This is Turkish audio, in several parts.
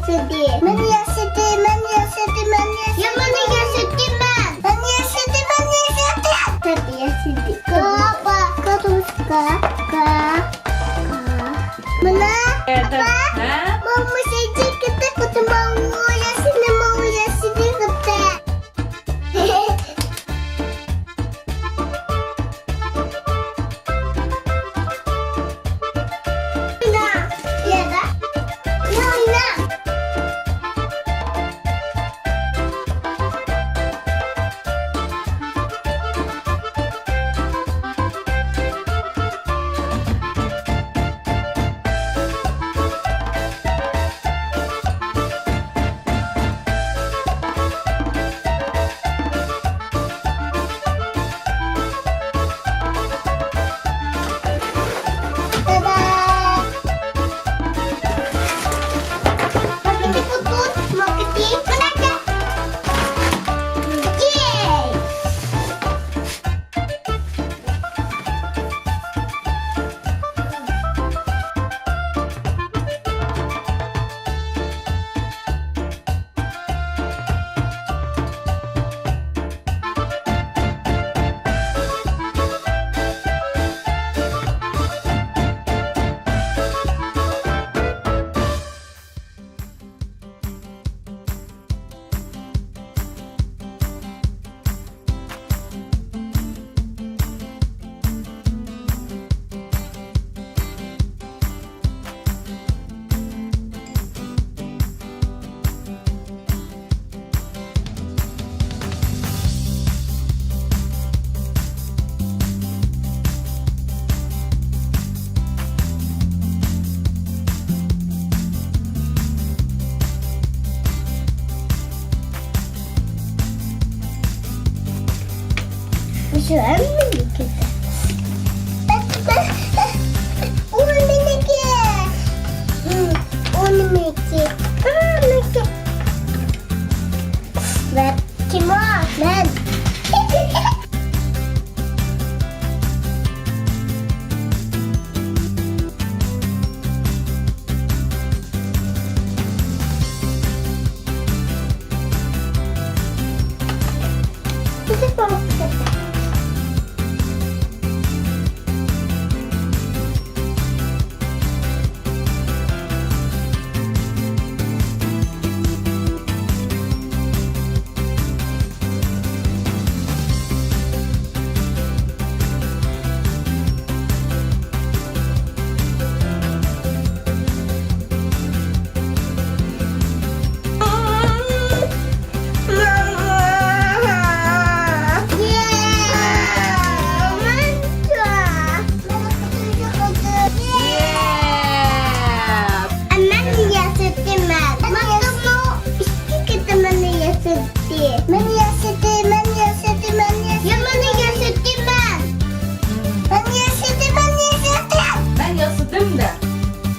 sedih. Mania sedih, mania sedih, mania sedih. Yang mana yang sedih, Man? Mania sedih, mania sedih. Tadi ya sedih. Ke apa? Ke terus ke. Mana? Apa? Mau sedih kita ketemu ya sini mau ya sedih kita. Güzel mi kita? Ver kim o? Ben.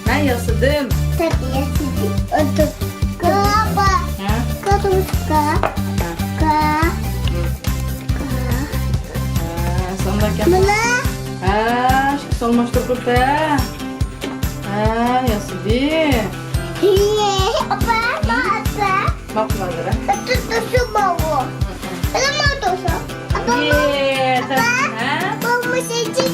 Ben yasadım. Tabii ya sedih. Untuk ke apa? Ke terus ke. Sondaki. Mana? Solmuştur kurta. Ya sedih. Iya, apa? Apa? Bakma zara. Tutu mau. Kalau mau tuh, apa mau? Iya. Mau sedih